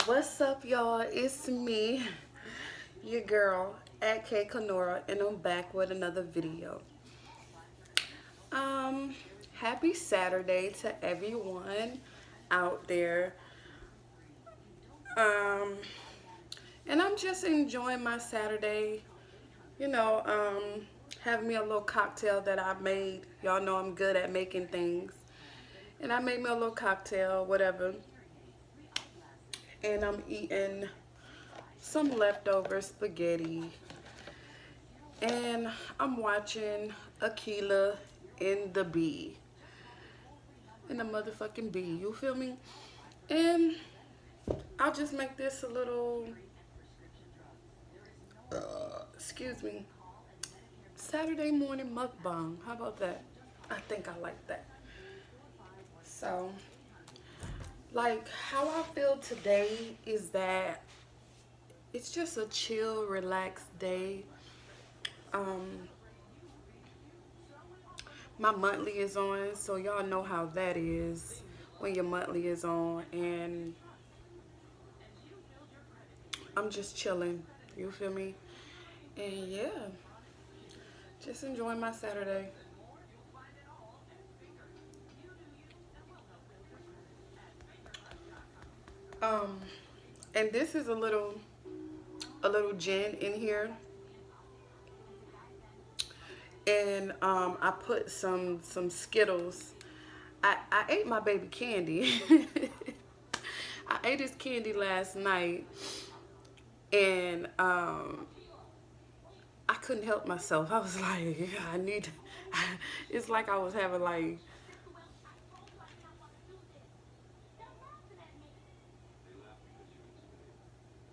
What's up, y'all? It's me, your girl, at K Kanora, and I'm back with another video. Um, Happy Saturday to everyone out there. Um, and I'm just enjoying my Saturday. You know, have me a little cocktail that I made. Y'all know I'm good at making things. And I made me a little cocktail, whatever. And I'm eating some leftover spaghetti. And I'm watching Aquila in the bee. In the motherfucking bee. You feel me? And I'll just make this a little, excuse me, Saturday morning mukbang. How about that? I think I like that. So, like, how I feel today is that it's just a chill, relaxed day. Um, my monthly is on, so y'all know how that is when your monthly is on, and I'm just chilling. You feel me? And yeah, just enjoying my Saturday. Um, and this is a little gin in here, and I put some Skittles. I ate my baby candy. I ate this candy last night, and I couldn't help myself. I was like, yeah, I need. It's like I was having like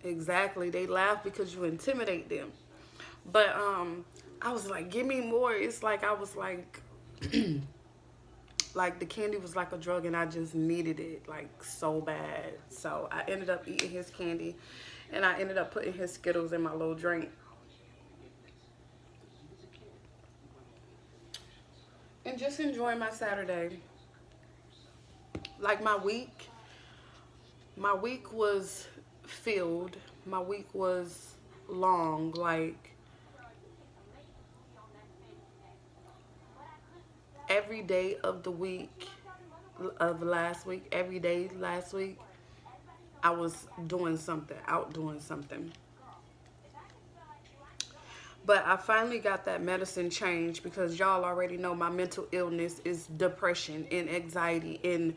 exactly. They laugh because you intimidate them. But I was like, give me more. It's like I was like the candy was like a drug, and I just needed it like so bad. So I ended up eating his candy, and I ended up putting his Skittles in my little drink, and just enjoying my Saturday. Like my week was filled. My week was long. Like every day of the week of last week, every day last week, I was doing something, out doing something. But I finally got that medicine changed because y'all already know my mental illness is depression and anxiety. And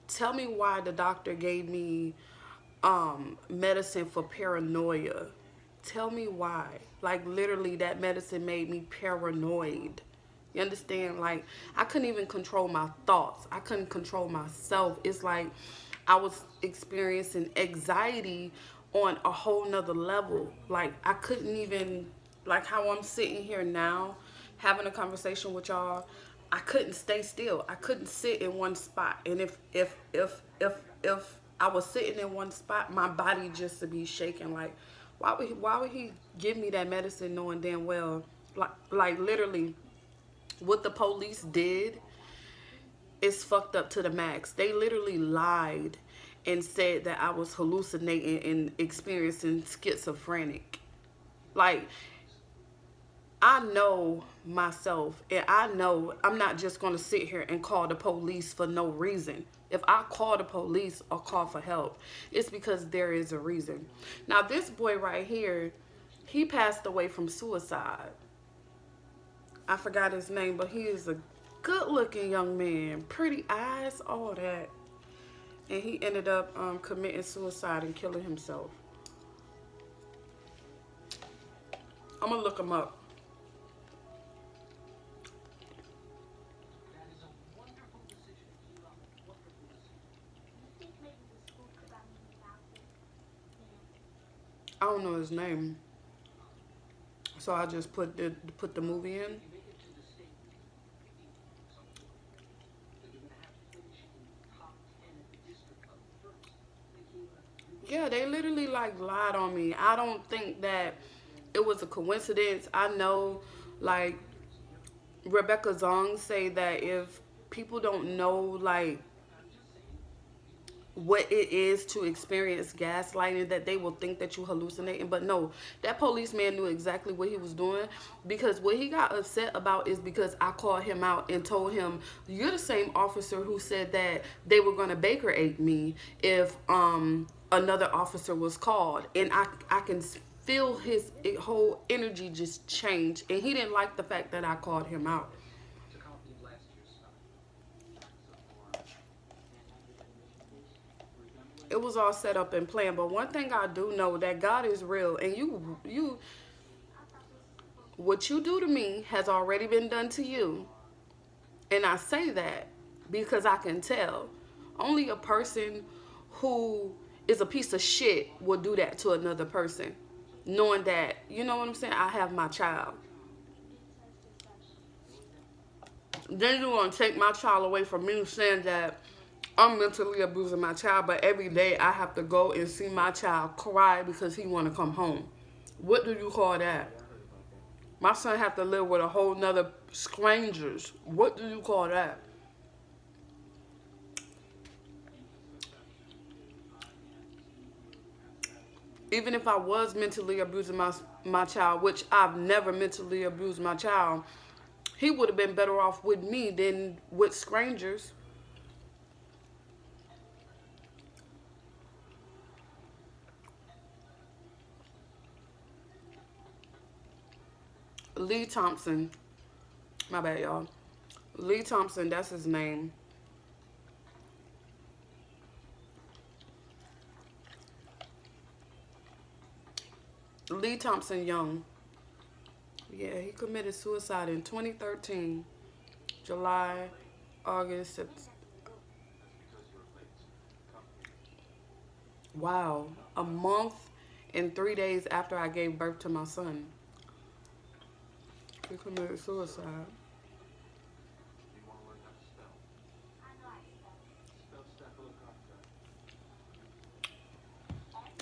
tell me why the doctor gave me medicine for paranoia. Tell me why. Like literally that medicine made me paranoid. You understand? Like I couldn't even control my thoughts. I couldn't control myself. It's like I was experiencing anxiety on a whole nother level. Like I couldn't even, like how I'm sitting here now having a conversation with y'all, I couldn't stay still. I couldn't sit in one spot. And if I was sitting in one spot, my body just to be shaking. Like why would he give me that medicine knowing damn well, like literally what the police did is fucked up to the max. They literally lied and said that I was hallucinating and experiencing schizophrenic. Like I know myself, and I know I'm not just going to sit here and call the police for no reason. If I call the police or call for help, it's because there is a reason. Now, this boy right here, he passed away from suicide. I forgot his name, but he is a good looking young man, pretty eyes, all that. And he ended up committing suicide and killing himself. I'm going to look him up. I don't know his name, so I just put the movie in. Yeah, they literally like lied on me. I don't think that it was a coincidence. I know, like Rebecca Zong say that if people don't know like what it is to experience gaslighting, that they will think that you hallucinating. But no, that policeman knew exactly what he was doing, because what he got upset about is because I called him out and told him, you're the same officer who said that they were going to Baker aid me if another officer was called. And I can feel his whole energy just change, and he didn't like the fact that I called him out. It was all set up and planned. But one thing I do know, that God is real, and what you do to me has already been done to you. And I say that because I can tell. Only a person who is a piece of shit will do that to another person, knowing that, you know what I'm saying, I have my child. Then you're going to take my child away from me, saying that I'm mentally abusing my child, but every day I have to go and see my child cry because he want to come home. What do you call that? My son have to live with a whole nother strangers. What do you call that? Even if I was mentally abusing my child, which I've never mentally abused my child, he would have been better off with me than with strangers. Lee Thompson. My bad, y'all. Lee Thompson, that's his name. Lee Thompson Young. Yeah, he committed suicide in 2013. July, August, September. Wow. A month and 3 days after I gave birth to my son. He committed suicide.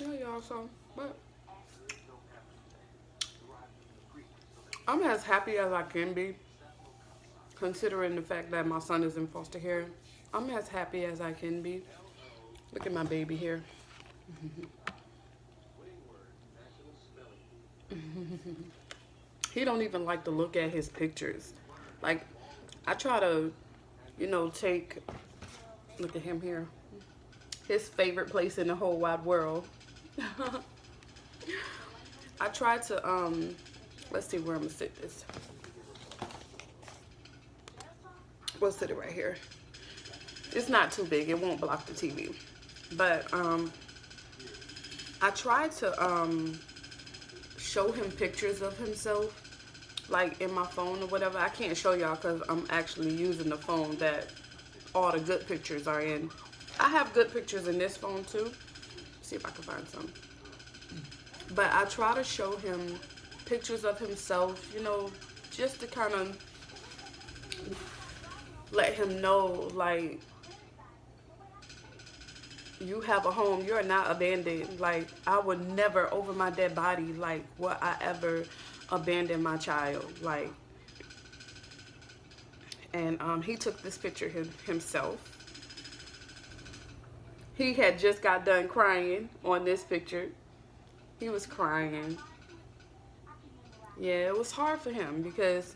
Yeah, y'all, so, but I'm as happy as I can be, considering the fact that my son is in foster care. I'm as happy as I can be. Look at my baby here. He don't even like to look at his pictures. Like, I try to, take, look at him here, his favorite place in the whole wide world. I try to, let's see where I'm gonna sit this. We'll sit it right here. It's not too big, it won't block the TV. But, I try to, show him pictures of himself, like in my phone or whatever. I can't show y'all because I'm actually using the phone that all the good pictures are in. I have good pictures in this phone too. See if I can find some. But I try to show him pictures of himself, just to kind of let him know, like, you have a home. You're not abandoned. Like, I would never, over my dead body, like, would I ever abandon my child. Like, and he took this picture himself. He had just got done crying on this picture. He was crying. Yeah, it was hard for him because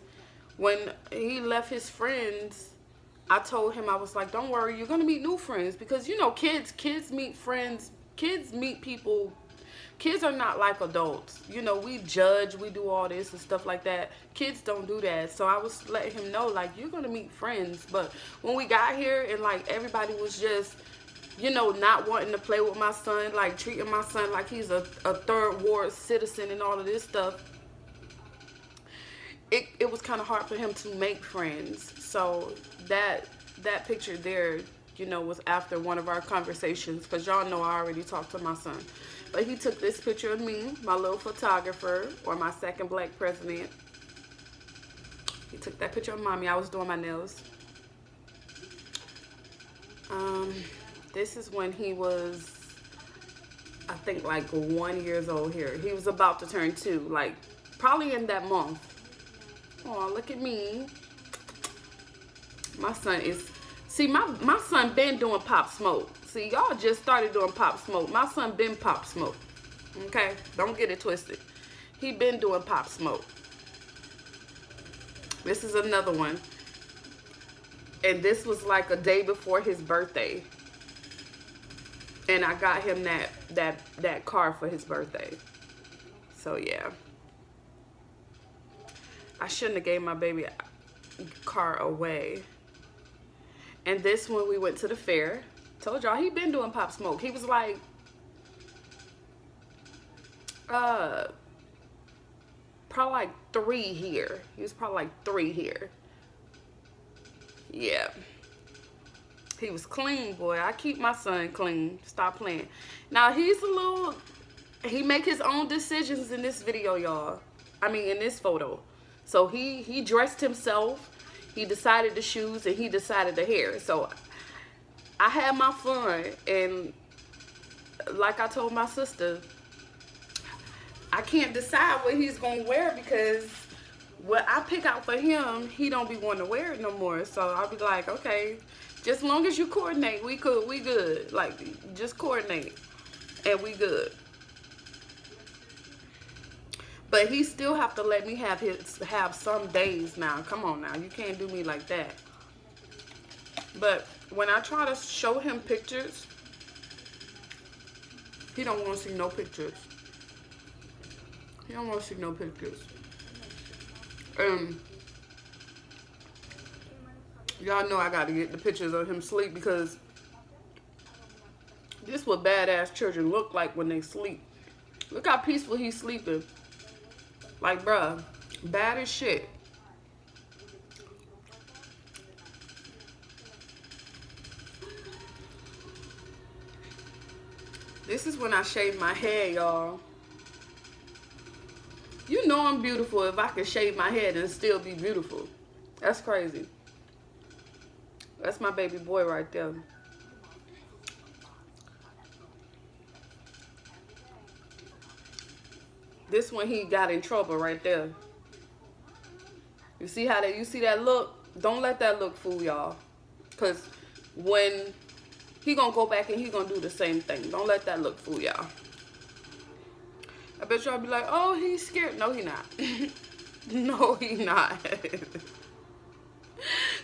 when he left his friends, I told him, I was like, don't worry, you're going to meet new friends. Because, kids meet friends. Kids meet people. Kids are not like adults. We judge, we do all this and stuff like that. Kids don't do that. So I was letting him know, like, you're going to meet friends. But when we got here and, like, everybody was just, not wanting to play with my son, like, treating my son like he's a third ward citizen and all of this stuff, it was kind of hard for him to make friends. So that picture there, was after one of our conversations, because y'all know I already talked to my son. But he took this picture of me, my little photographer, or my second black president. He took that picture of mommy. I was doing my nails. This is when he was, I think, like 1 year old here. He was about to turn 2, like probably in that month. Oh, look at me. My son is, see, my son been doing Pop Smoke. See, y'all just started doing Pop Smoke. My son been Pop Smoke. Okay? Don't get it twisted. He been doing Pop Smoke. This is another one. And this was like a day before his birthday. And I got him that car for his birthday. So yeah. I shouldn't have gave my baby car away. And this one we went to the fair. Told y'all he been doing Pop Smoke. He was like probably like 3 here. He was probably like 3 here. Yeah. He was clean, boy. I keep my son clean. Stop playing. Now he's a little, he make his own decisions in this video, y'all. I mean in this photo. So he dressed himself. He decided the shoes and he decided the hair. So I had my fun, and like I told my sister, I can't decide what he's gonna wear because what I pick out for him, he don't be wanting to wear it no more. So I'll be like, okay, just as long as you coordinate, we good. Like, just coordinate and we good. But he still have to let me have some days now. Come on now, you can't do me like that. But when I try to show him pictures, he don't want to see no pictures. He don't want to see no pictures. Y'all know I got to get the pictures of him sleep because this is what badass children look like when they sleep. Look how peaceful he's sleeping. Like, bruh, bad as shit. This is when I shave my hair, y'all. You know I'm beautiful if I can shave my head and still be beautiful. That's crazy. That's my baby boy right there. This one he got in trouble right there. You see how that? You see that look? Don't let that look fool y'all. Cause when he gonna go back and he gonna do the same thing. Don't let that look fool y'all. I bet y'all be like, oh, he's scared. No, he not. No, he not.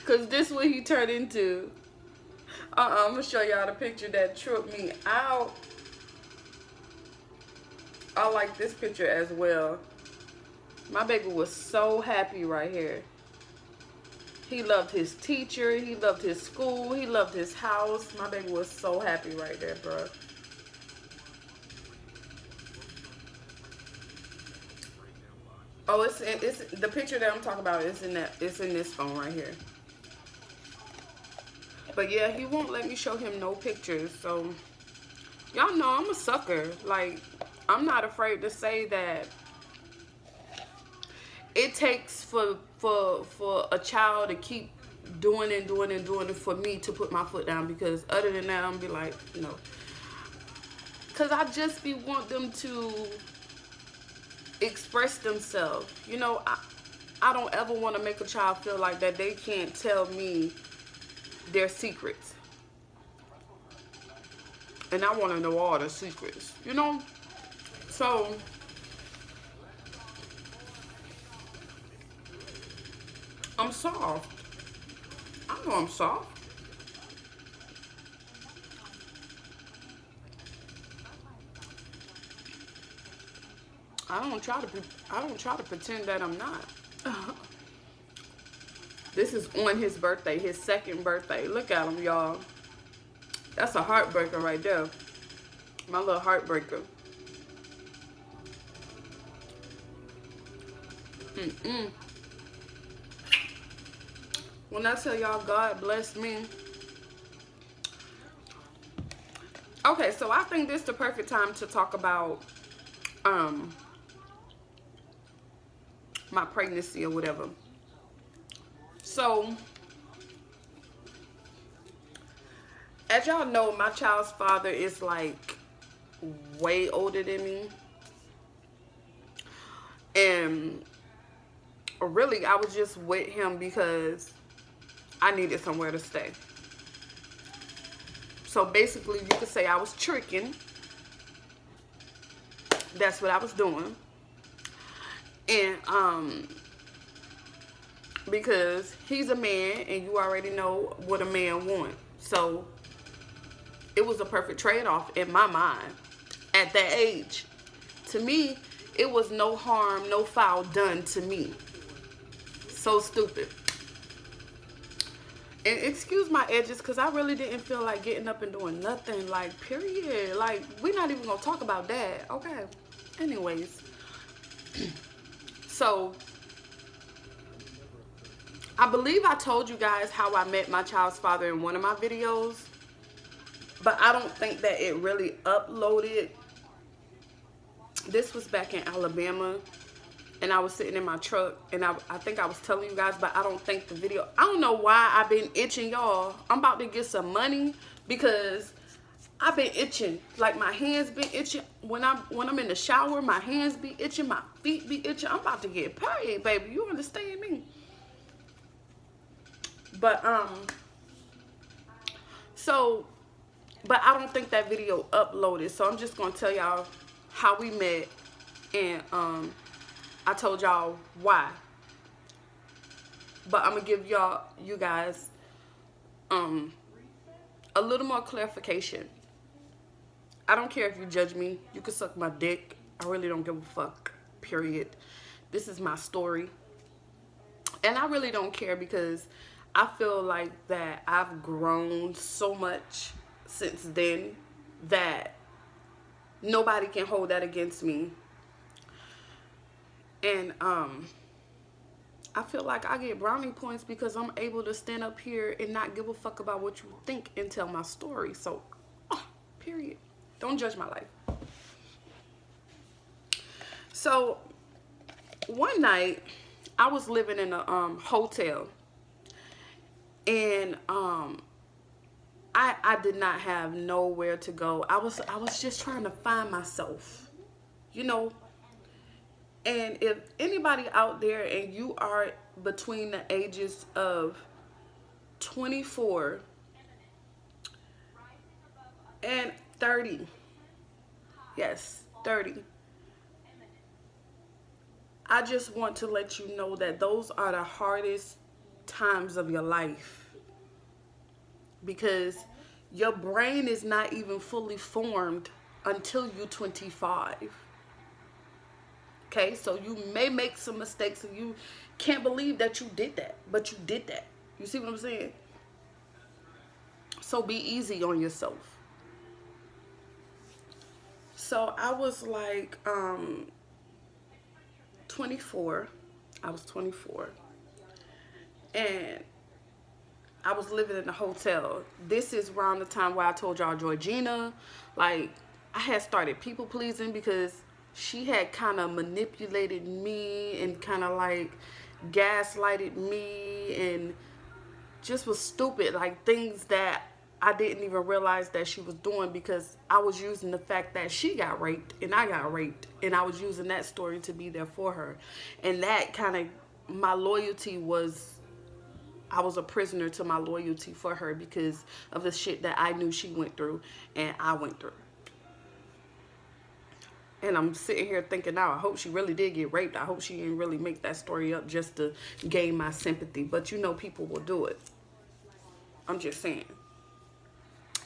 Cause this what he turned into. I'm gonna show y'all the picture that tripped me out. I like this picture as well. My baby was so happy right here. He loved his teacher. He loved his school. He loved his house. My baby was so happy right there, bro. Oh, it's the picture that I'm talking about is in that. It's in this phone right here. But yeah, he won't let me show him no pictures. So y'all know I'm a sucker. Like, I'm not afraid to say that it takes for a child to keep doing and doing and doing it for me to put my foot down, because other than that, I'm gonna be like, you know, because I just want them to express themselves. You know, I don't ever want to make a child feel like that they can't tell me their secrets. And I want to know all the secrets, you know? So I'm soft. I know I'm soft. I don't try to pretend that I'm not. This is on his birthday, his 2nd birthday. Look at him, y'all. That's a heartbreaker right there. My little heartbreaker. When I tell y'all God bless me. Okay, so I think this is the perfect time to talk about my pregnancy or whatever. So, as y'all know, my child's father is like way older than me. And really, I was just with him because I needed somewhere to stay. So basically, you could say I was tricking. That's what I was doing. And because he's a man and you already know what a man wants. So it was a perfect trade-off in my mind at that age. To me, it was no harm, no foul done to me. So stupid. And excuse my edges, because I really didn't feel like getting up and doing nothing. Like, period. Like, we're not even going to talk about that. Okay. Anyways. So, I believe I told you guys how I met my child's father in one of my videos. But I don't think that it really uploaded. This was back in Alabama. And I was sitting in my truck, and I think I was telling you guys, but I don't think the video, I don't know why I've been itching, y'all. I'm about to get some money because I've been itching. Like, my hands been itching. When I'm in the shower, my hands be itching, my feet be itching. I'm about to get paid, baby. You understand me? But, but I don't think that video uploaded. So I'm just going to tell y'all how we met, and, I told y'all why. But I'm going to give you guys a little more clarification. I don't care if you judge me. You can suck my dick. I really don't give a fuck. Period. This is my story. And I really don't care because I feel like that I've grown so much since then that nobody can hold that against me. And I feel like I get brownie points because I'm able to stand up here and not give a fuck about what you think and tell my story. So, period. Don't judge my life. So, one night, I was living in a hotel. And I did not have nowhere to go. I was just trying to find myself. You know. And if anybody out there and you are between the ages of 24 and 30, yes, 30, I just want to let you know that those are the hardest times of your life, because your brain is not even fully formed until you're 25. Okay, so you may make some mistakes and you can't believe that you did that, but you did that. You see what I'm saying? So be easy on yourself. So I was like 24. I was 24. And I was living in a hotel. This is around the time where I told y'all Georgina, like, I had started people pleasing because she had kind of manipulated me and kind of like gaslighted me and just was stupid, like things that I didn't even realize that she was doing, because I was using the fact that she got raped and I got raped, and I was using that story to be there for her. And that kind of, my loyalty was, I was a prisoner to my loyalty for her because of the shit that I knew she went through and I went through. And I'm sitting here thinking now, I hope she really did get raped. I hope she didn't really make that story up just to gain my sympathy. But you know, people will do it. I'm just saying.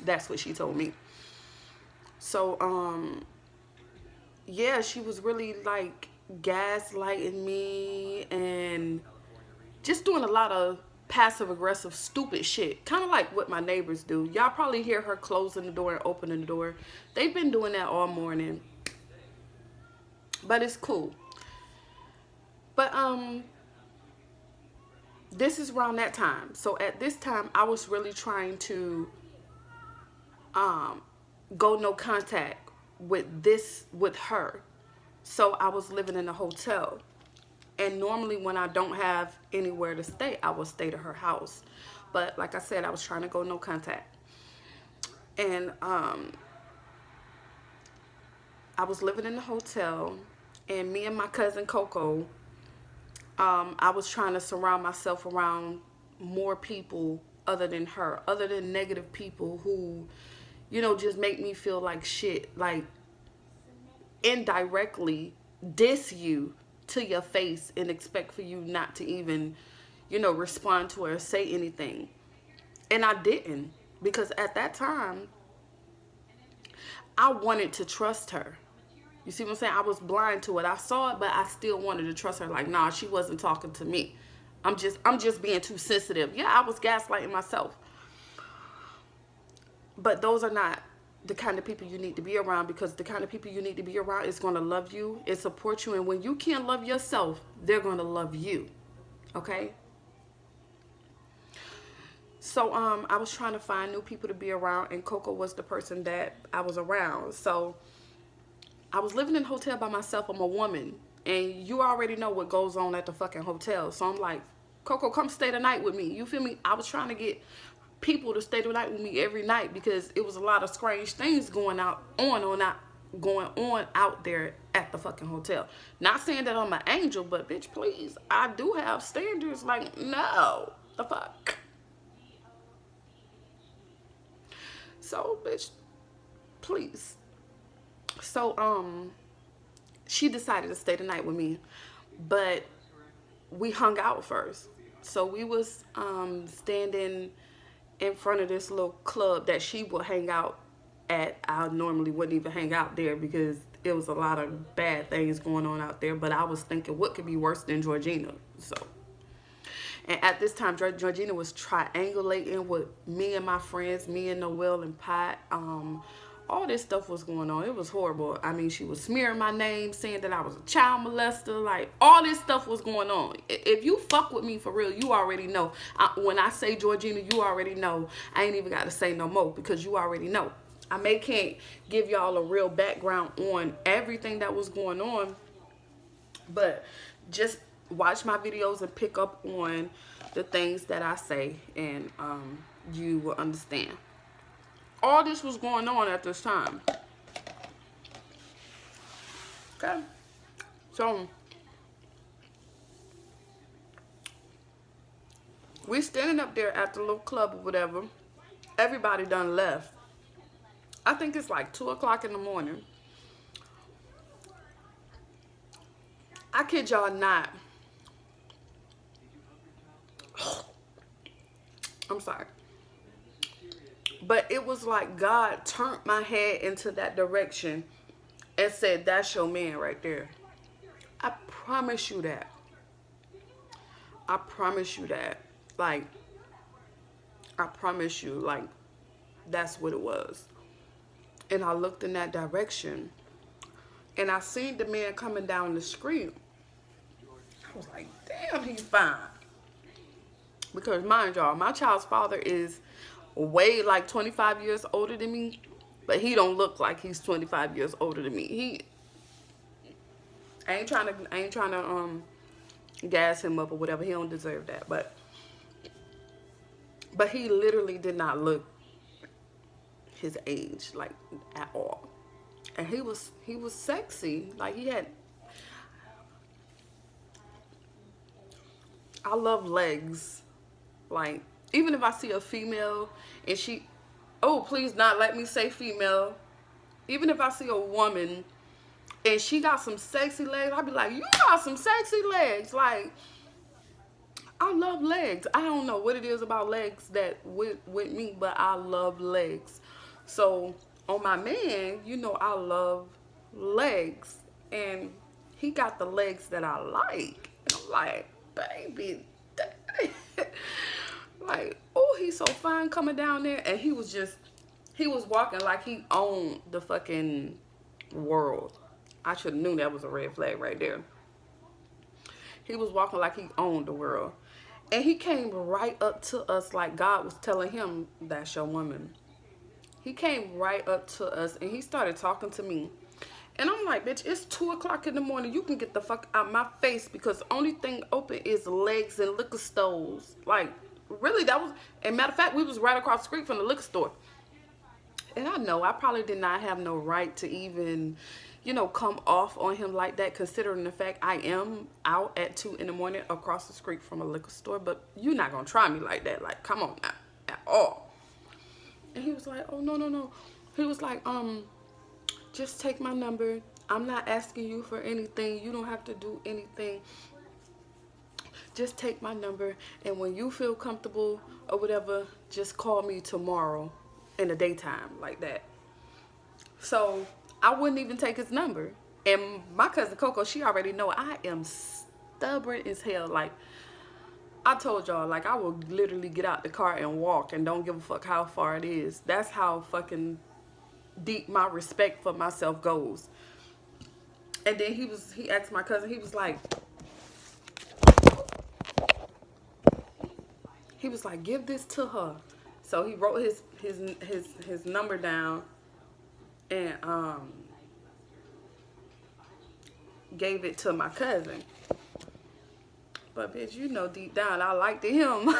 That's what she told me. So, yeah, she was really like gaslighting me and just doing a lot of passive aggressive stupid shit, kind of like what my neighbors do. Y'all probably hear her closing the door and opening the door. They've been doing that all morning. But it's cool. But this is around that time. So at this time, I was really trying to go no contact with her. So I was living in a hotel. And normally when I don't have anywhere to stay, I will stay to her house. But like I said, I was trying to go no contact. And I was living in the hotel. And me and my cousin Coco, I was trying to surround myself around more people other than her, other than negative people who, just make me feel like shit, like indirectly diss you to your face and expect for you not to even, respond to her or say anything. And I didn't, because at that time, I wanted to trust her. You see what I'm saying? I was blind to it. I saw it, but I still wanted to trust her. Like, nah, she wasn't talking to me. I'm just being too sensitive. Yeah, I was gaslighting myself. But those are not the kind of people you need to be around, because the kind of people you need to be around is going to love you and support you. And when you can't love yourself, they're going to love you. Okay? So I was trying to find new people to be around, and Coco was the person that I was around. So I was living in a hotel by myself. I'm a woman, and you already know what goes on at the fucking hotel. So I'm like, Coco, come stay the night with me. You feel me? I was trying to get people to stay the night with me every night, because it was a lot of strange things going on out there at the fucking hotel. Not saying that I'm an angel, but bitch, please, I do have standards. Like, no, the fuck. So, bitch, please. So, she decided to stay the night with me, but we hung out first. So we was standing in front of this little club that she would hang out at. I normally wouldn't even hang out there because it was a lot of bad things going on out there. But I was thinking, what could be worse than Georgina? So, and at this time, Georgina was triangulating with me and my friends, me and Noel and Pat. All this stuff was going on. It was horrible. I mean, she was smearing my name, saying that I was a child molester. Like, all this stuff was going on. If you fuck with me for real, you already know. When I say Georgina, you already know. I ain't even got to say no more, because you already know. I can't give y'all a real background on everything that was going on, but just watch my videos and pick up on the things that I say, and you will understand. All this was going on at this time. Okay? So, we standing up there at the little club or whatever. Everybody done left. I think it's like 2 o'clock in the morning. I kid y'all not. I'm sorry. But it was like God turned my head into that direction and said, that's your man right there. I promise you that. I promise you that. Like, I promise you, like, that's what it was. And I looked in that direction, and I seen the man coming down the street. I was like, damn, he's fine. Because mind y'all, my child's father is way like 25 years older than me, but he don't look like he's 25 years older than me. I ain't trying to gas him up or whatever. He don't deserve that, but he literally did not look his age, like, at all. And he was sexy. Like, I love legs. Like, even if I see a female and she, oh, please not let me say female. Even if I see a woman and she got some sexy legs, I'll be like, you got some sexy legs. Like, I love legs. I don't know what it is about legs that with me, but I love legs. So on my man, I love legs. And he got the legs that I like. And I'm like, baby, like, oh, he's so fine coming down there. And he was walking like he owned the fucking world. I should have knew that was a red flag right there. He was walking like he owned the world. And he came right up to us like God was telling him, that's your woman. He came right up to us and he started talking to me. And I'm like, bitch, it's 2 o'clock in the morning. You can get the fuck out my face, because the only thing open is legs and liquor stores. Like, really, that was, and matter of fact, we was right across the street from the liquor store. And I know I probably did not have no right to even, come off on him like that, considering the fact I am out at 2 in the morning across the street from a liquor store. But you're not going to try me like that. Like, come on now. all. And he was like, oh, no, no, no. He was like, just take my number. I'm not asking you for anything. You don't have to do anything. Just take my number, and when you feel comfortable or whatever, just call me tomorrow in the daytime, like that. So I wouldn't even take his number. And my cousin Coco, she already know I am stubborn as hell. Like, I told y'all, like, I will literally get out the car and walk and don't give a fuck how far it is. That's how fucking deep my respect for myself goes. And then he asked my cousin, he was like, give this to her. So he wrote his number down and gave it to my cousin. But bitch, you know deep down I liked him.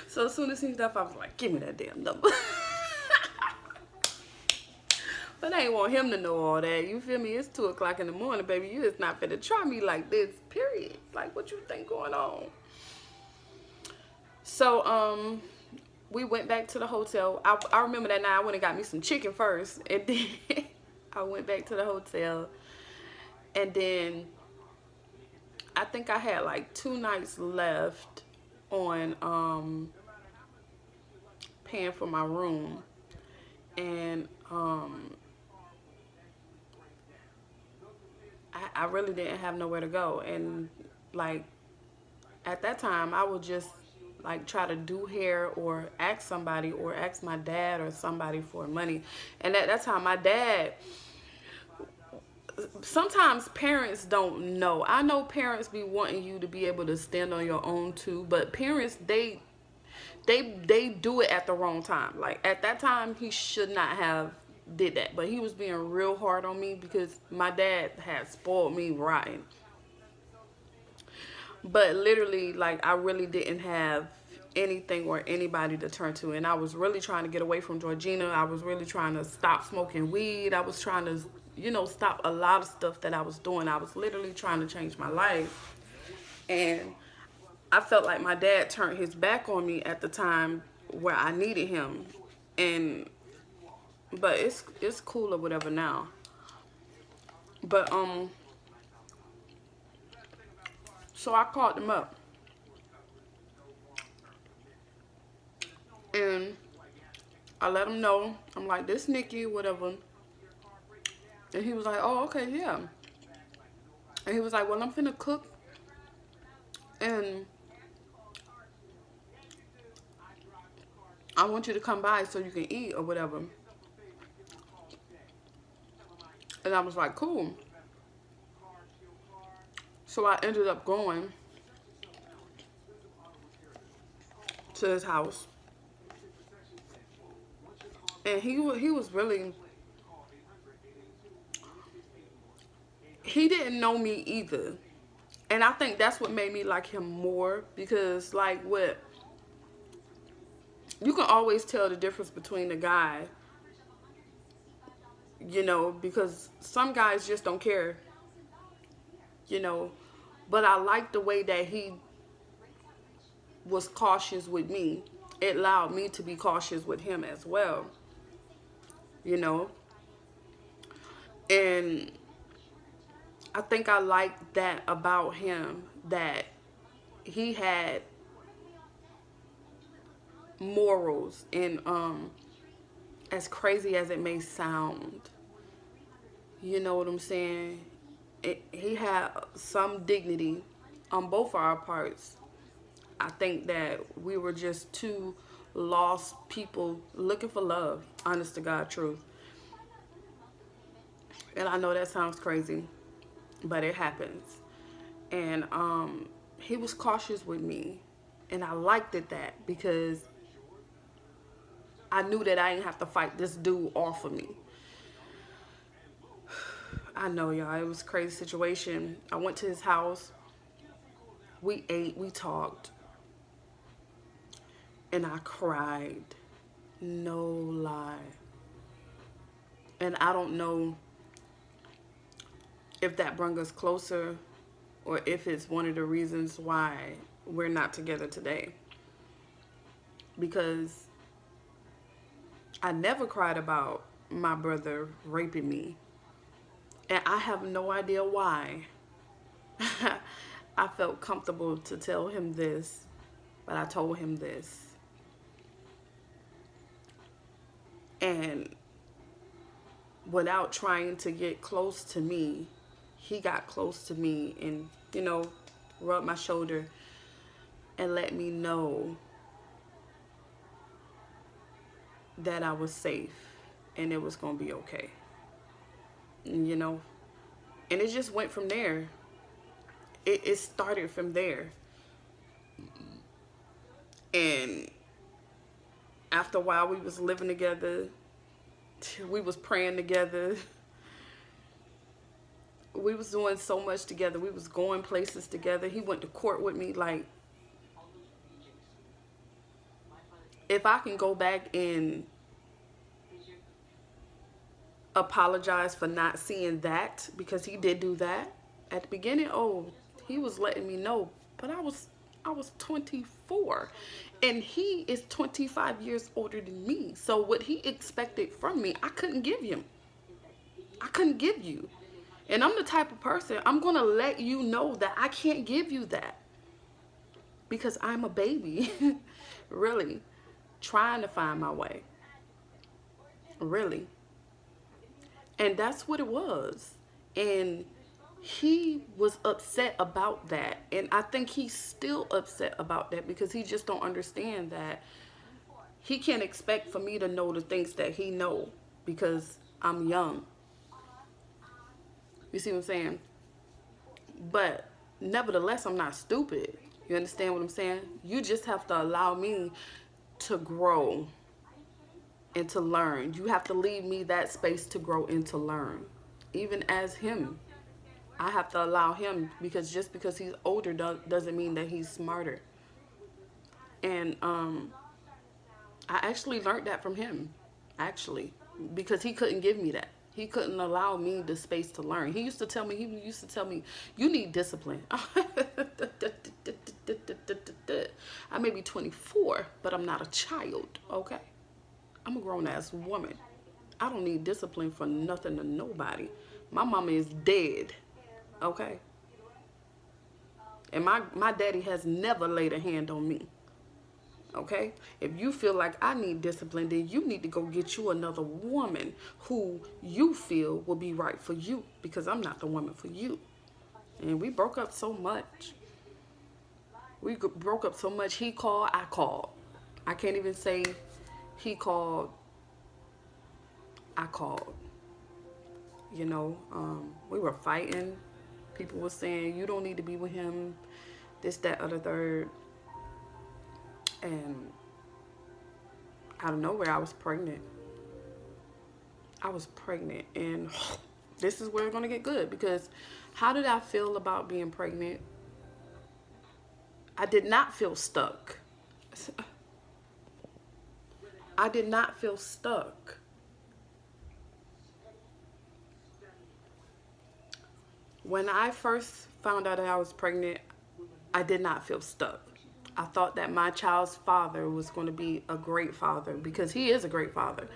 So as soon as he left, I was like, give me that damn number. But I ain't want him to know all that. You feel me? It's 2 o'clock in the morning, baby. You is not finna try me like this, period. Like, what you think going on? So, we went back to the hotel. I remember that night I went and got me some chicken first. And then I went back to the hotel. And then I think I had like 2 nights left on paying for my room. And I really didn't have nowhere to go. And like at that time I would just like try to do hair or ask somebody or ask my dad or somebody for money. And at that time my dad, sometimes parents don't know. I know parents be wanting you to be able to stand on your own too, but parents, they do it at the wrong time. Like at that time he should not have did that, but he was being real hard on me because my dad had spoiled me rotten. But literally, like, I really didn't have anything or anybody to turn to. And I was really trying to get away from Georgina. I was really trying to stop smoking weed. I was trying to, you know, stop a lot of stuff that I was doing. I was literally trying to change my life. And I felt like my dad turned his back on me at the time where I needed him. But it's cool or whatever now. But, so I called him up. And I let him know. I'm like, this Nikki, whatever. And he was like, oh, okay, yeah. And he was like, well, I'm finna cook. And I want you to come by so you can eat or whatever. And I was like, cool. So I ended up going to his house. And he was really, he didn't know me either. And I think that's what made me like him more, because like what, you can always tell the difference between a guy, you know, because some guys just don't care, you know. But I like the way that he was cautious with me. It allowed me to be cautious with him as well, you know. And I think I like that about him, that he had morals. And as crazy as it may sound, you know what I'm saying, he had some dignity on both our parts. I think that we were just 2 lost people looking for love, honest to God truth. And I know that sounds crazy, but it happens. And he was cautious with me, and I liked it that, because I knew that I didn't have to fight this dude off of me. I know, y'all, it was a crazy situation. I went to his house. We ate, we talked. And I cried. No lie. And I don't know if that brought us closer or if it's one of the reasons why we're not together today. because I never cried about my brother raping me. And I have no idea why. I felt comfortable to tell him this, but I told him this. And without trying to get close to me, he got close to me and, rubbed my shoulder and let me know that I was safe and it was going to be okay. And it just went from there. It started from there. And after a while, we was living together. We was praying together. We was doing so much together. We was going places together. He went to court with me. Like, if I can go back and apologize for not seeing that, because he did do that at the beginning. Oh, he was letting me know, but I was 24 and he is 25 years older than me. So what he expected from me, I couldn't give him. I couldn't give you. And I'm the type of person, I'm going to let you know that I can't give you that. Because I'm a baby. Really. Trying to find my way. Really. And that's what it was. And he was upset about that. And I think he's still upset about that because he just don't understand that he can't expect for me to know the things that he know because I'm young. You see what I'm saying? But nevertheless, I'm not stupid. You understand what I'm saying? You just have to allow me to grow and to learn. You have to leave me that space to grow and to learn. Even as him, I have to allow him, because just because he's older doesn't mean that he's smarter. And I actually learned that from him, actually, because he couldn't give me that. He couldn't allow me the space to learn. He used to tell me, you need discipline. I may be 24, but I'm not a child, okay? I'm a grown-ass woman. I don't need discipline for nothing to nobody. My mama is dead, okay? And my daddy has never laid a hand on me, okay? If you feel like I need discipline, then you need to go get you another woman who you feel will be right for you, because I'm not the woman for you. And we broke up so much. We broke up so much. He called, I called. I can't even say he called, I called. We were fighting. People were saying, you don't need to be with him, this, that, other, third. And out of nowhere, I was pregnant. And this is where it's going to get good, because how did I feel about being pregnant? I did not feel stuck. I did not feel stuck. When I first found out that I was pregnant, I did not feel stuck. I thought that my child's father was going to be a great father, because he is a great father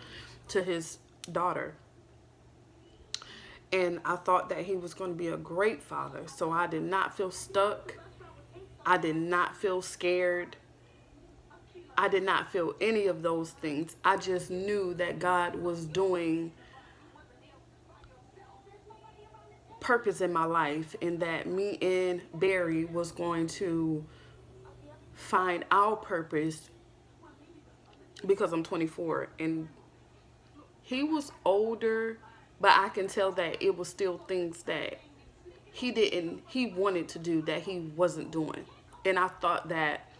to his daughter. And I thought that he was going to be a great father. So I did not feel stuck. I did not feel scared. I did not feel any of those things. I just knew that God was doing purpose in my life, and that me and Barry was going to find our purpose, because I'm 24 and he was older, but I can tell that it was still things that he wanted to do that he wasn't doing. And I thought that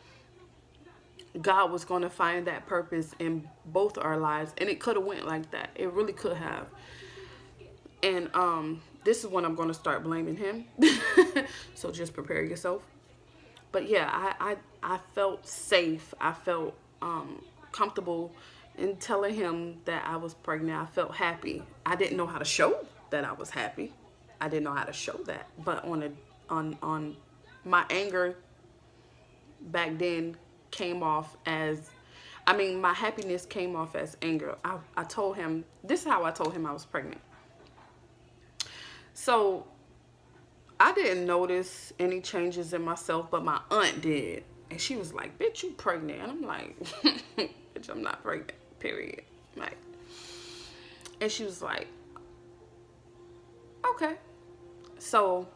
God was going to find that purpose in both our lives, and it could have went like that. It really could have. And this is when I'm going to start blaming him. So just prepare yourself. But yeah, I felt safe. I felt comfortable in telling him that I was pregnant. I felt happy. I didn't know how to show that I was happy. I didn't know how to show that. But on my anger back then came off as I mean, my happiness came off as anger. I told him, this is how I told him I was pregnant. So I didn't notice any changes in myself, but my aunt did. And she was like, bitch, you pregnant. And I'm like, bitch, I'm not pregnant, period. Like, and she was like, okay. So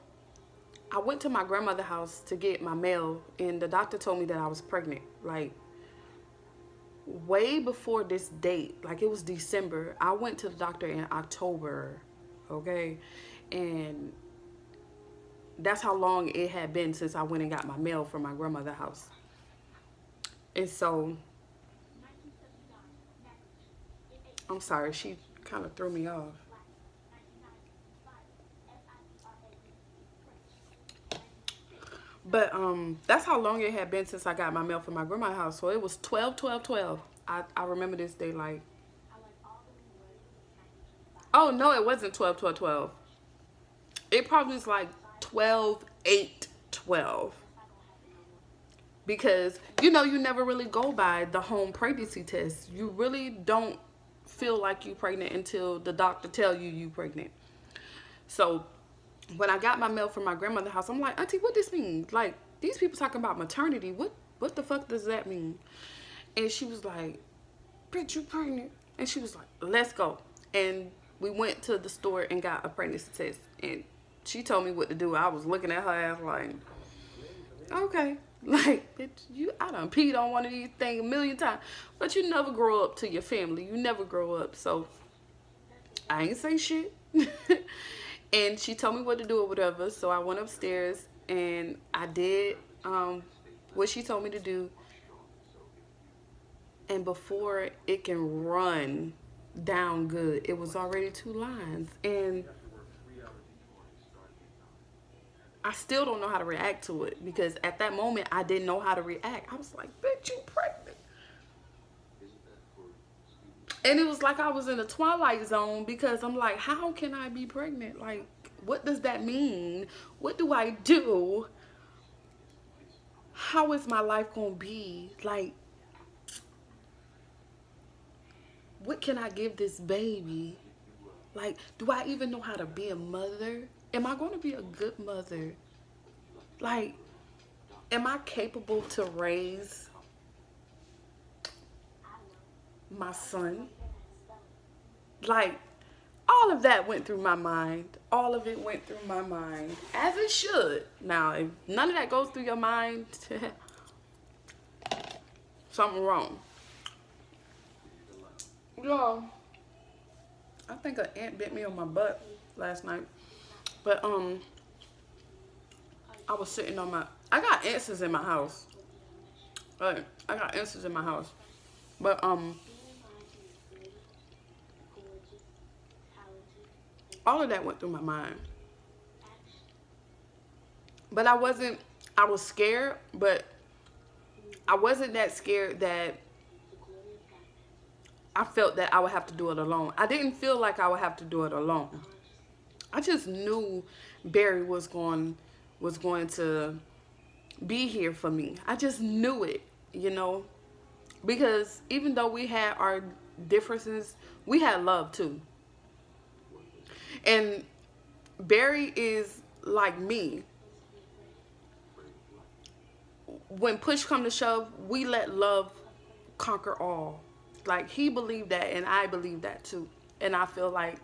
I went to my grandmother's house to get my mail, and the doctor told me that I was pregnant. Like, way before this date, like it was December. I went to the doctor in October, okay? And that's how long it had been since I went and got my mail from my grandmother's house. And so, I'm sorry, she kind of threw me off. But that's how long it had been since I got my mail from my grandma's house. So it was 12/12/12. I remember this day like, oh no, it wasn't 12/12/12. It probably was like 12/8/12. Because, you know, you never really go by the home pregnancy test. You really don't feel like you pregnant until the doctor tell you pregnant. So when I got my mail from my grandmother's house, I'm like, Auntie, what this mean? Like, these people talking about maternity. What the fuck does that mean? And she was like, bitch, you pregnant. And she was like, let's go. And we went to the store and got a pregnancy test. And she told me what to do. I was looking at her ass like, okay. Like, bitch, I done peed on one of these things a million times. But you never grow up to your family. You never grow up. So I ain't say shit. And she told me what to do or whatever. So I went upstairs and I did what she told me to do. And before it can run down good, it was already 2 lines. And I still don't know how to react to it, because at that moment I didn't know how to react. I was like, bitch, you pregnant. And it was like I was in a twilight zone, because I'm like, how can I be pregnant? Like, what does that mean? What do I do? How is my life gonna be? Like, what can I give this baby? Like, do I even know how to be a mother? Am I going to be a good mother? Like, am I capable to raise my son? Like, all of that went through my mind. All of it went through my mind, as it should. Now, if none of that goes through your mind, something wrong. Y'all, I think an ant bit me on my butt last night. But I was sitting on I got ants in my house. Right, I got ants in my house. But all of that went through my mind. But I was scared, but I wasn't that scared that I felt that I would have to do it alone. I didn't feel like I would have to do it alone. I just knew Barry was going to be here for me. I just knew it, you know, because even though we had our differences, we had love too. And Barry is like me. When push come to shove, we let love conquer all. Like, he believed that, and I believe that too. And I feel like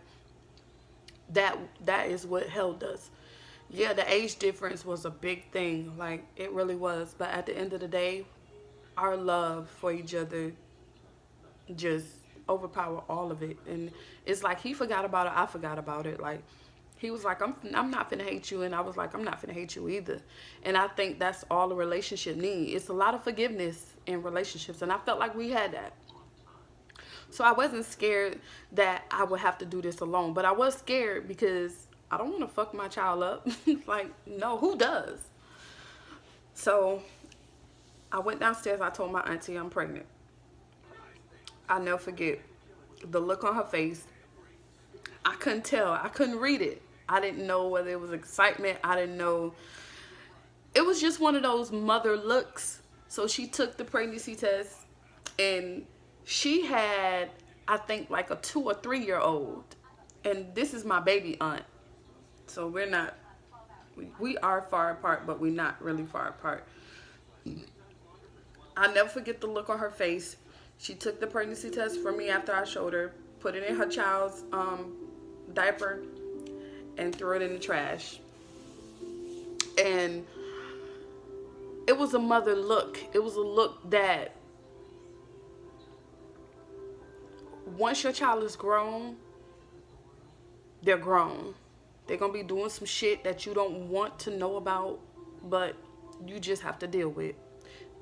that is what held us. Yeah, the age difference was a big thing. Like, it really was. But at the end of the day, our love for each other just overpowered all of it. And it's like he forgot about it, I forgot about it. Like, he was like, I'm not finna hate you. And I was like, I'm not finna hate you either. And I think that's all a relationship needs. It's a lot of forgiveness in relationships. And I felt like we had that. So I wasn't scared that I would have to do this alone. But I was scared because I don't want to fuck my child up. Like, no, who does? So I went downstairs. I told my auntie I'm pregnant. I'll never forget the look on her face. I couldn't tell. I couldn't read it. I didn't know whether it was excitement. I didn't know. It was just one of those mother looks. So she took the pregnancy test. And she had, I think, like a 2 or 3 year old. And this is my baby aunt. So we're not, we are far apart, but we're not really far apart. I'll never forget the look on her face. She took the pregnancy test for me after I showed her, put it in her child's diaper, and threw it in the trash. And it was a mother look. It was a look that once your child is grown, they're grown. They're going to be doing some shit that you don't want to know about, but you just have to deal with.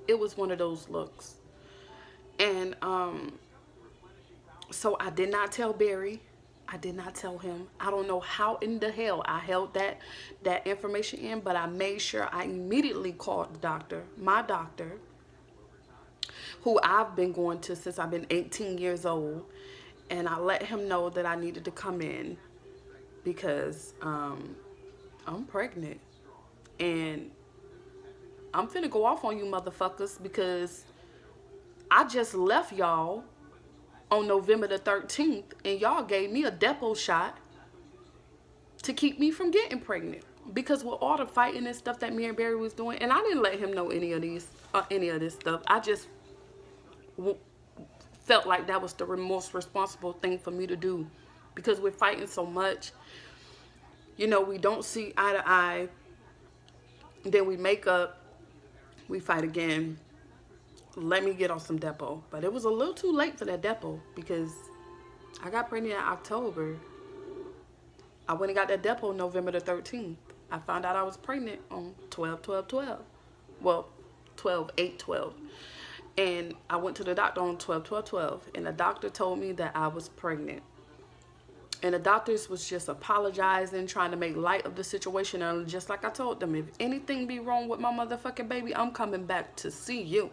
It was one of those looks. And so I did not tell Barry. I did not tell him. I don't know how in the hell I held that information in, but I made sure I immediately called the doctor, my doctor, who I've been going to since I've been 18 years old. And I let him know that I needed to come in because I'm pregnant. And I'm finna go off on you motherfuckers because I just left y'all on November the 13th and y'all gave me a depot shot to keep me from getting pregnant. Because with all the fighting and stuff that me and Barry was doing, and I didn't let him know any of this stuff. I just felt like that was the most responsible thing for me to do. Because we're fighting so much. You know, we don't see eye to eye. Then we make up. We fight again. Let me get on some depot. But it was a little too late for that depot because I got pregnant in October. I went and got that depot November the 13th. I found out I was pregnant on 12/12/12. Well, 12/8/12. And I went to the doctor on 12/12/12. And the doctor told me that I was pregnant. And the doctors was just apologizing, trying to make light of the situation. And just like I told them, if anything be wrong with my motherfucking baby, I'm coming back to see you.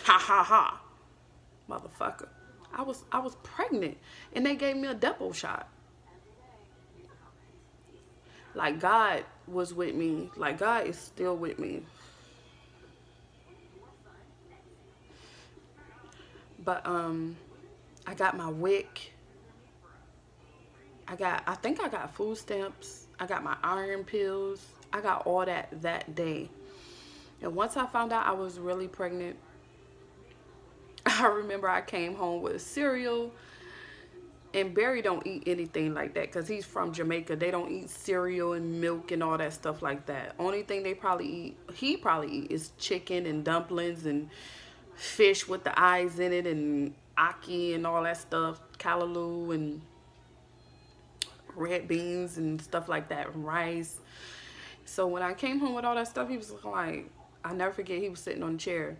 Ha ha ha. Motherfucker. I was pregnant. And they gave me a depot shot. Like God was with me. Like God is still with me. But I got my WIC. I think I got food stamps. I got my iron pills. I got all that day. And once I found out I was really pregnant, I remember I came home with cereal. And Barry don't eat anything like that because he's from Jamaica. They don't eat cereal and milk and all that stuff like that. Only thing he probably eat is chicken and dumplings and fish with the eyes in it and ackee and all that stuff. Callaloo and red beans and stuff like that. Rice. So when I came home with all that stuff, he was like, I never forget, he was sitting on the chair.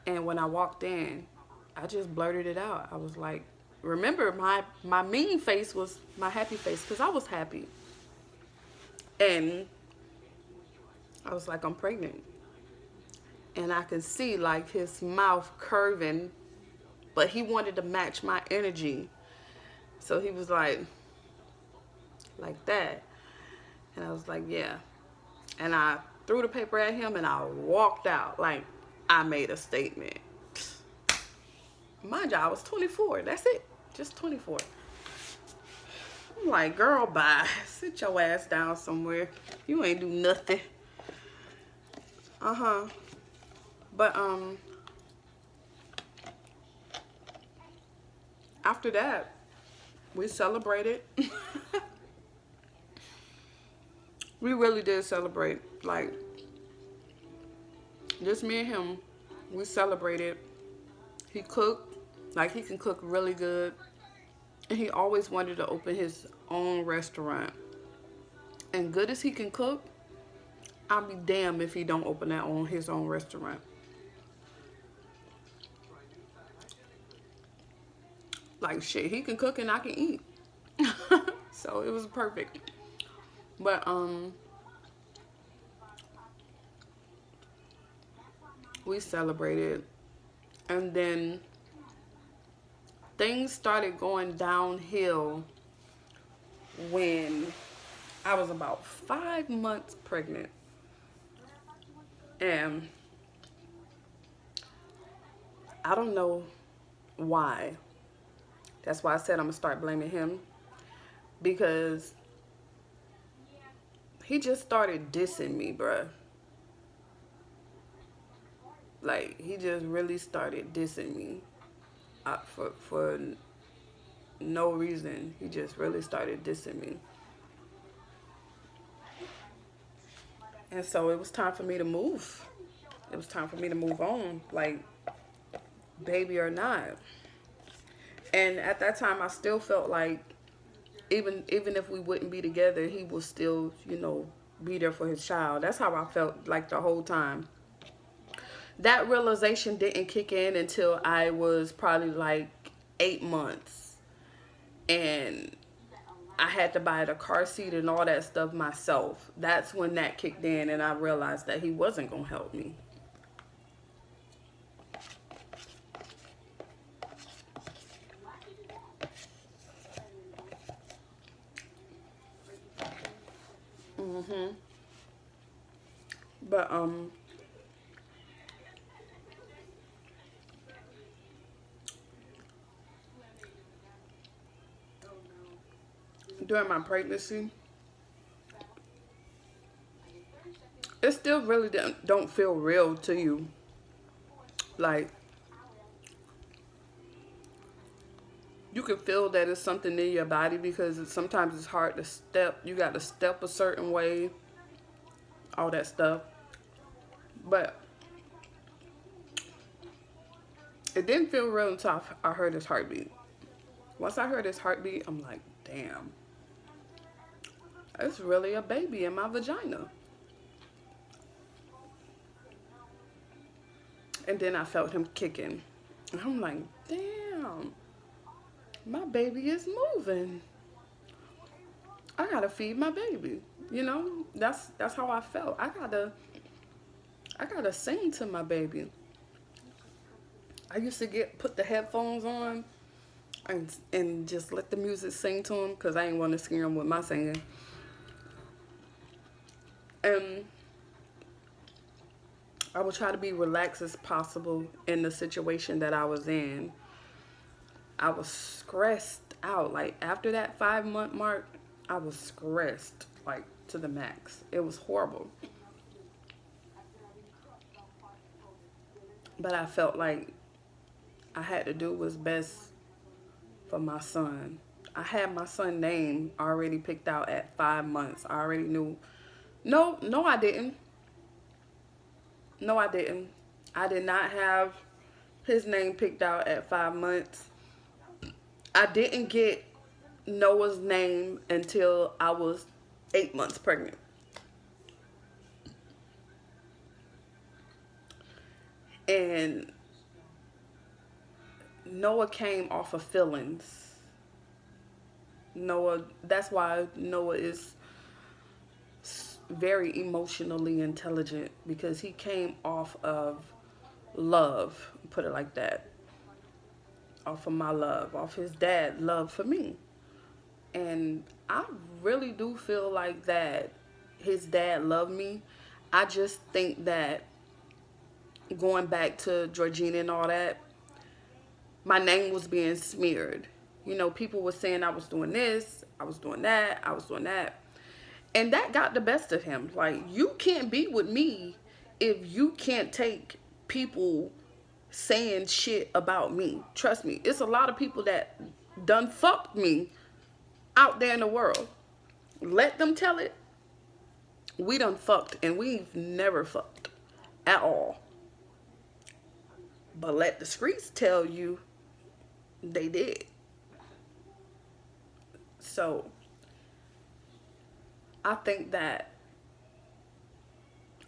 And when I walked in, I just blurted it out. I was like, remember, my mean face was my happy face because I was happy. And I was like, I'm pregnant. And I could see like his mouth curving, but he wanted to match my energy. So he was like that. And I was like, yeah. And I threw the paper at him and I walked out like I made a statement. Mind you, I was 24. That's it. Just 24. I'm like, girl, bye. Sit your ass down somewhere. You ain't do nothing. But, after that, we celebrated. We really did celebrate. Like, just me and him, we celebrated. He cooked. Like, he can cook really good. And he always wanted to open his own restaurant. And good as he can cook, I'll be damned if he don't open his own restaurant. Like, shit, he can cook and I can eat. So it was perfect. But, we celebrated. And then things started going downhill when I was about 5 months pregnant. And I don't know why. That's why I said I'm gonna start blaming him, because he just started dissing me, bruh. Like, he just really started dissing me for no reason. He just really started dissing me. And so it was time for me to move. It was time for me to move on, like, baby or not. And at that time, I still felt like even if we wouldn't be together, he would still, be there for his child. That's how I felt like the whole time. That realization didn't kick in until I was probably like 8 months. And I had to buy the car seat and all that stuff myself. That's when that kicked in, and I realized that he wasn't going to help me. But during my pregnancy, it still really don't feel real to you. Like, you can feel that it's something in your body, because sometimes it's hard to step. You got to step a certain way, all that stuff. But it didn't feel real until I heard his heartbeat. Once I heard his heartbeat, I'm like, damn, it's really a baby in my vagina. And then I felt him kicking. And I'm like, damn, my baby is moving. I gotta feed my baby. That's how I felt. I gotta sing to my baby. I used to put the headphones on and just let the music sing to him, because I ain't want to scare him with my singing. And I would try to be relaxed as possible in the situation that I was in. I was stressed out. Like, after that 5-month mark, I was stressed, like, to the max. It was horrible. But I felt like I had to do what's best for my son. I had my son's name already picked out at 5 months. I already knew. No, I didn't. No, I didn't. I did not have his name picked out at 5 months. I didn't get Noah's name until I was 8 months pregnant. And Noah came off of feelings. That's why Noah is very emotionally intelligent, because he came off of love, put it like that. Off of my love, off his dad's love for me. And I really do feel like that his dad loved me. I just think that, going back to Georgina and all that, my name was being smeared. People were saying I was doing this, I was doing that, I was doing that. And that got the best of him. Like, you can't be with me if you can't take people saying shit about me. Trust me, it's a lot of people that done fucked me out there in the world. Let them tell it. We done fucked, and we've never fucked at all. But let the streets tell you they did. So I think that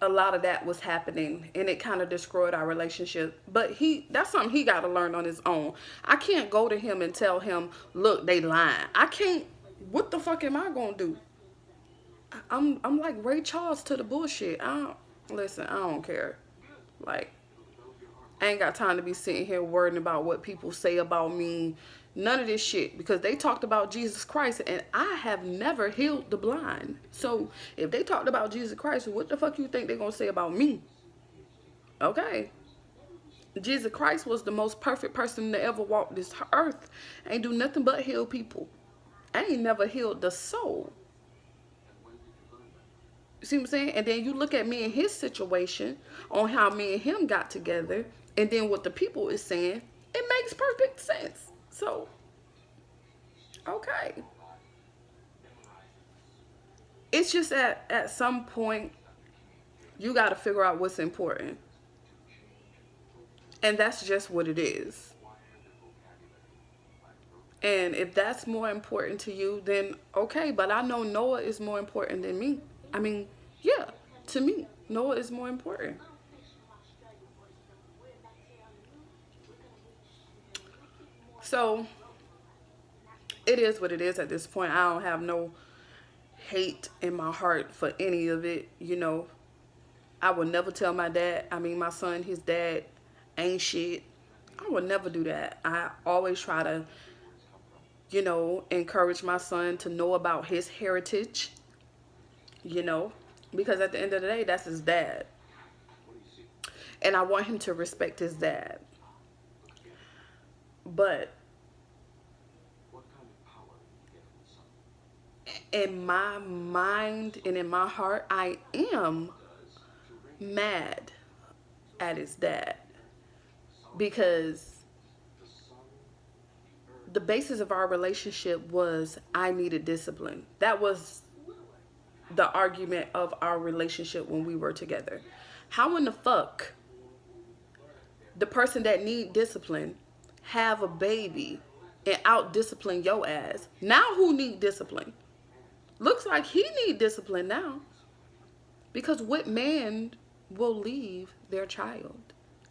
a lot of that was happening, and it kind of destroyed our relationship. But that's something he got to learn on his own. I can't go to him and tell him, look, they lying. I can't. What the fuck am I gonna do? I'm like Ray Charles to the bullshit. I don't care. Like, I ain't got time to be sitting here worrying about what people say about me. None of this shit, because they talked about Jesus Christ, and I have never healed the blind. So if they talked about Jesus Christ, what the fuck you think they're gonna say about me? Okay. Jesus Christ was the most perfect person to ever walk this earth. Ain't do nothing but heal people. Ain't never healed the soul. You see what I'm saying? And then you look at me and his situation on how me and him got together, and then what the people is saying, it makes perfect sense. So, okay. It's just at some point, you got to figure out what's important. And that's just what it is. And if that's more important to you, then okay. But I know Noah is more important than me. I mean, yeah, to me, Noah is more important. So it is what it is at this point. I don't have no hate in my heart for any of it. You know, I would never tell my dad, I mean, my son, his dad ain't shit. I would never do that. I always try to, you know, encourage my son to know about his heritage, you know, because at the end of the day, that's his dad. And I want him to respect his dad. But in my mind and in my heart, I am mad at his dad because the basis of our relationship was I needed discipline. That was the argument of our relationship when we were together. How in the fuck the person that need discipline have a baby and out discipline your ass? Now who need discipline? Looks like he need discipline now. Because what man will leave their child?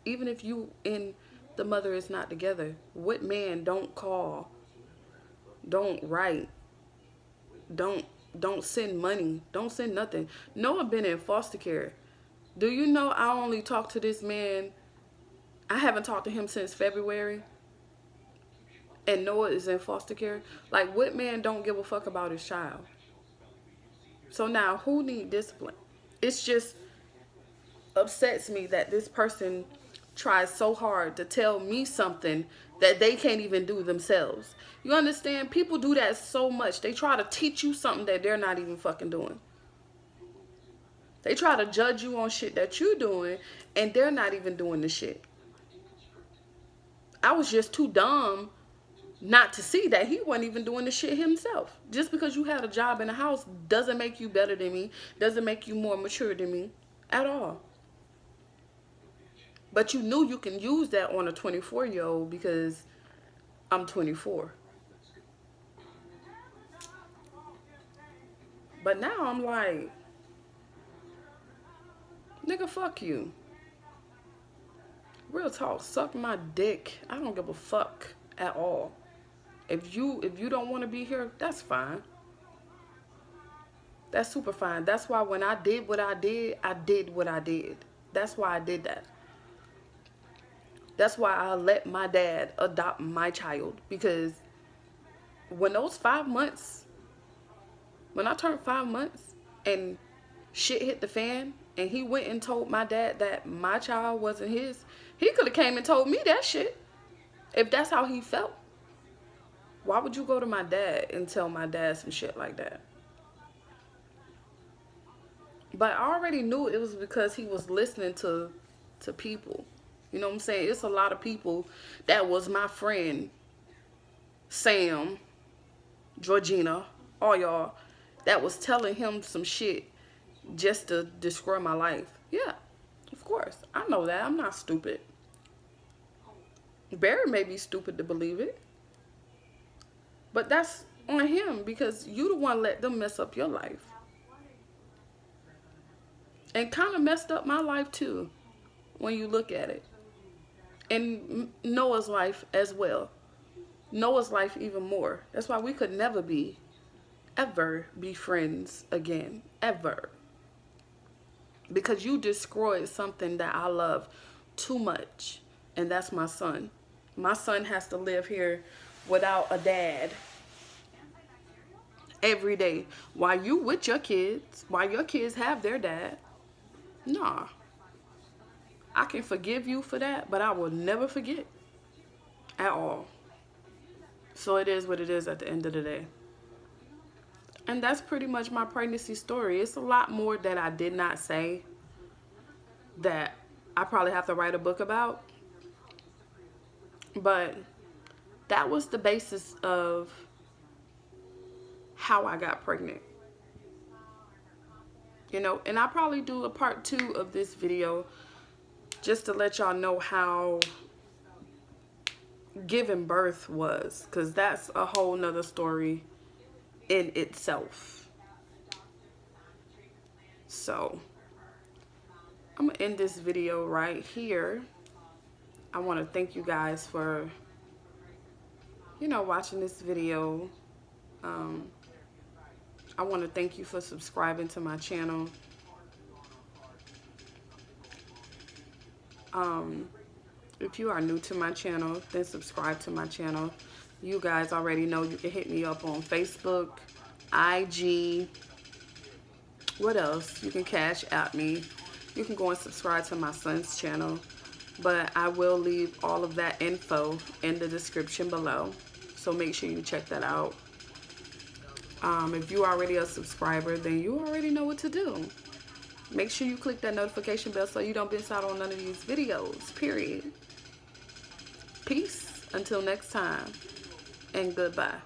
Even if you and the mother is not together. What man don't call, don't write, don't send money, don't send nothing? Noah been in foster care. Do you know I only talked to this man, I haven't talked to him since February, and Noah is in foster care? Like, what man don't give a fuck about his child? So now, who need discipline? It's just upsets me that this person tries so hard to tell me something that they can't even do themselves. You understand? People do that so much. They try to teach you something that they're not even fucking doing. They try to judge you on shit that you're doing, and they're not even doing the shit. I was just too dumb not to see that he wasn't even doing the shit himself. Just because you had a job in the house doesn't make you better than me, doesn't make you more mature than me at all. But you knew you can use that on a 24-year-old because I'm 24. But now I'm like, nigga, fuck you. Real talk, suck my dick. I don't give a fuck at all. If you don't want to be here, that's fine. That's super fine. That's why when I did what I did what I did. That's why I did that. That's why I let my dad adopt my child. Because when those 5 months, when I turned 5 months and shit hit the fan and he went and told my dad that my child wasn't his, he could have came and told me that shit. If that's how he felt. Why would you go to my dad and tell my dad some shit like that? But I already knew it was because he was listening to people. You know what I'm saying? It's a lot of people that was my friend, Sam, Georgina, all y'all, that was telling him some shit just to destroy my life. Yeah, of course. I know that. I'm not stupid. Barry may be stupid to believe it. But that's on him because you the one let them mess up your life. And kind of messed up my life too when you look at it. And Noah's life as well. Noah's life even more. That's why we could never be, ever be friends again. Ever. Because you destroyed something that I love too much. And that's my son. My son has to live here without a dad every day while you with your kids, while your kids have their dad. Nah. I can forgive you for that, but I will never forget at all. So it is what it is at the end of the day. And that's pretty much my pregnancy story. It's a lot more that I did not say that I probably have to write a book about. But that was the basis of how I got pregnant. You know, and I'll probably do a part 2 of this video just to let y'all know how giving birth was, because that's a whole nother story in itself. So I'm gonna end this video right here. I want to thank you guys for, you know, watching this video. I want to thank you for subscribing to my channel. If you are new to my channel, then subscribe to my channel. You guys already know you can hit me up on Facebook, IG. What else? You can cash at me. You can go and subscribe to my son's channel. But I will leave all of that info in the description below. So make sure you check that out. If you're already a subscriber, then you already know what to do. Make sure you click that notification bell so you don't miss out on none of these videos, period. Peace until next time, and goodbye.